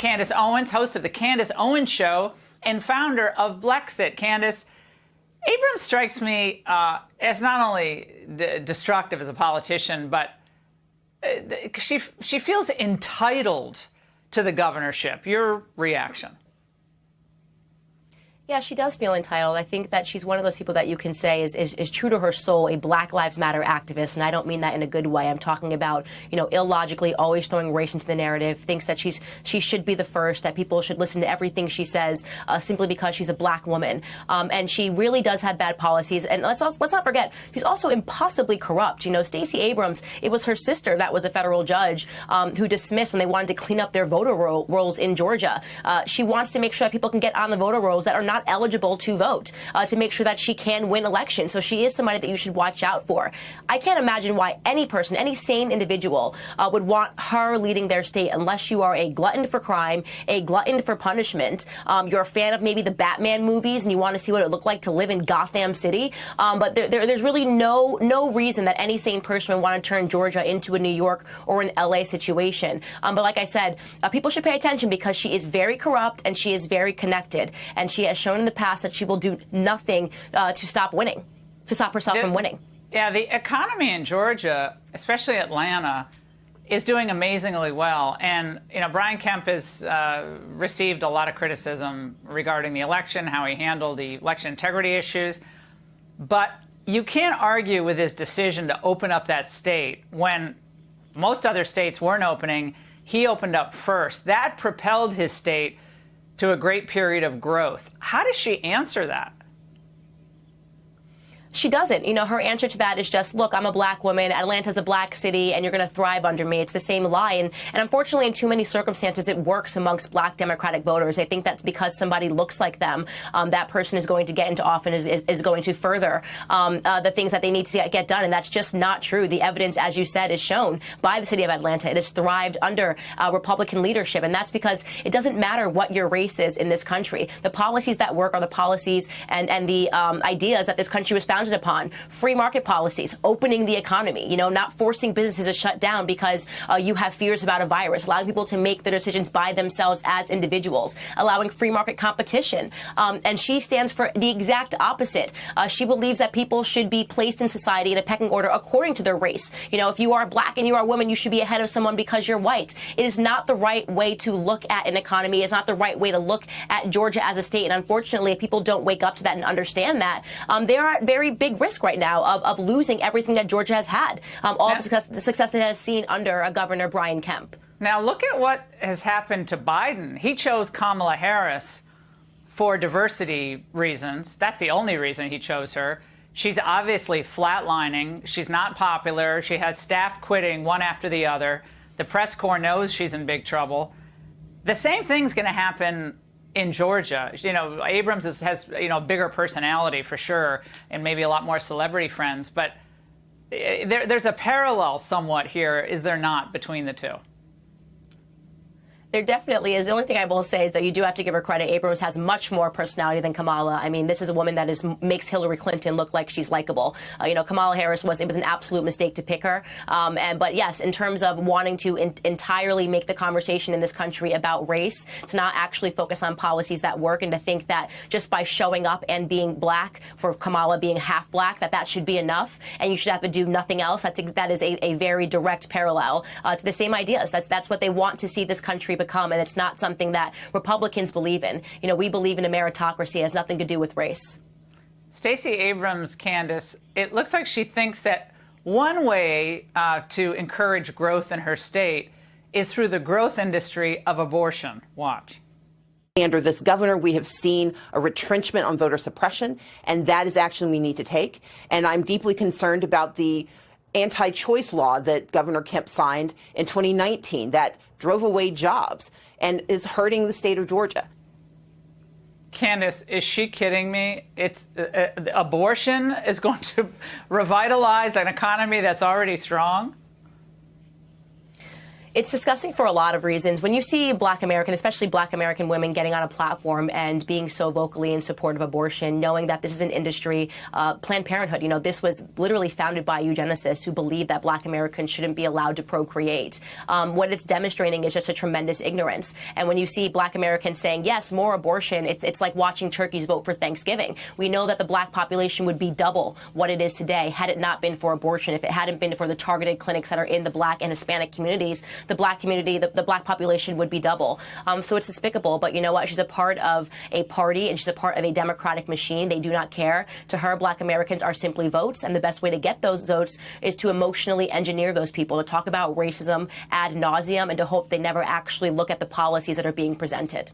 Candace Owens, host of The Candace Owens Show and founder of Blexit. Candace, Abrams strikes me as not only destructive as a politician, but she feels entitled to the governorship. Your reaction? Yeah, she does feel entitled. I think that she's one of those people that you can say is true to her soul, a Black Lives Matter activist, and I don't mean that in a good way. I'm talking about, illogically always throwing race into the narrative, thinks that she should be the first, that people should listen to everything she says simply because she's a Black woman. And she really does have bad policies. And let's not forget, she's also impossibly corrupt. Stacey Abrams, it was her sister that was a federal judge who dismissed when they wanted to clean up their voter rolls in Georgia. She wants to make sure that people can get on the voter rolls that are not eligible to vote, to make sure that she can win elections. So she is somebody that you should watch out for. I can't imagine why any person, any sane individual would want her leading their state unless you are a glutton for crime, a glutton for punishment. You're a fan of maybe the Batman movies and you want to see what it looked like to live in Gotham City. But there's really no reason that any sane person would want to turn Georgia into a New York or an LA situation. But like I said, people should pay attention because she is very corrupt and she is very connected. And she has shown in the past that she will do nothing to stop herself from winning. Yeah, the economy in Georgia, especially Atlanta, is doing amazingly well. And, Brian Kemp has received a lot of criticism regarding the election, how he handled the election integrity issues. But you can't argue with his decision to open up that state when most other states weren't opening. He opened up first. That propelled his state to a great period of growth. How does she answer that? She doesn't. Her answer to that is just, look, I'm a Black woman. Atlanta's a Black city, and you're going to thrive under me. It's the same lie. And unfortunately, in too many circumstances, it works amongst Black Democratic voters. They think that's because somebody looks like them, that person is going to get into office and is going to further the things that they need to get done. And that's just not true. The evidence, as you said, is shown by the city of Atlanta. It has thrived under Republican leadership. And that's because it doesn't matter what your race is in this country. The policies that work are the policies and the ideas that this country was founded upon. Free market policies, opening the economy, not forcing businesses to shut down because you have fears about a virus, allowing people to make their decisions by themselves as individuals, allowing free market competition. And she stands for the exact opposite. She believes that people should be placed in society in a pecking order according to their race. If you are Black and you are a woman, you should be ahead of someone because you're white. It is not the right way to look at an economy. It's not the right way to look at Georgia as a state. And unfortunately, if people don't wake up to that and understand that, there are very big risk right now of losing everything that Georgia has had, all the success that it has seen under Governor Brian Kemp. Now, look at what has happened to Biden. He chose Kamala Harris for diversity reasons. That's the only reason he chose her. She's obviously flatlining. She's not popular. She has staff quitting one after the other. The press corps knows she's in big trouble. The same thing's going to happen in Georgia. Abrams has bigger personality for sure, and maybe a lot more celebrity friends. But there's a parallel somewhat here, is there not, between the two? There definitely is. The only thing I will say is that you do have to give her credit. Abrams has much more personality than Kamala. I mean, this is a woman that makes Hillary Clinton look like she's likable. Kamala Harris it was an absolute mistake to pick her. But yes, in terms of wanting to entirely make the conversation in this country about race, to not actually focus on policies that work, and to think that just by showing up and being Black, for Kamala being half Black, that should be enough, and you should have to do nothing else. That is a very direct parallel to the same ideas. That's what they want to see this country become, and it's not something that Republicans believe in. We believe in a meritocracy. It has nothing to do with race. Stacey Abrams, Candace, it looks like she thinks that one way to encourage growth in her state is through the growth industry of abortion. Watch. Under this governor, we have seen a retrenchment on voter suppression, and that is action we need to take. And I'm deeply concerned about the anti-choice law that Governor Kemp signed in 2019 that drove away jobs and is hurting the state of Georgia. Candace, is she kidding me? Abortion is going to revitalize an economy that's already strong? It's disgusting for a lot of reasons. When you see Black American, especially Black American women getting on a platform and being so vocally in support of abortion, knowing that this is an industry, Planned Parenthood, this was literally founded by eugenicists who believe that Black Americans shouldn't be allowed to procreate. What it's demonstrating is just a tremendous ignorance. And when you see Black Americans saying, yes, more abortion, it's like watching turkeys vote for Thanksgiving. We know that the Black population would be double what it is today had it not been for abortion, if it hadn't been for the targeted clinics that are in the Black and Hispanic communities. The Black community, the Black population would be double. So it's despicable. But you know what? She's a part of a party and she's a part of a democratic machine. They do not care. To her, Black Americans are simply votes. And the best way to get those votes is to emotionally engineer those people, to talk about racism ad nauseum and to hope they never actually look at the policies that are being presented.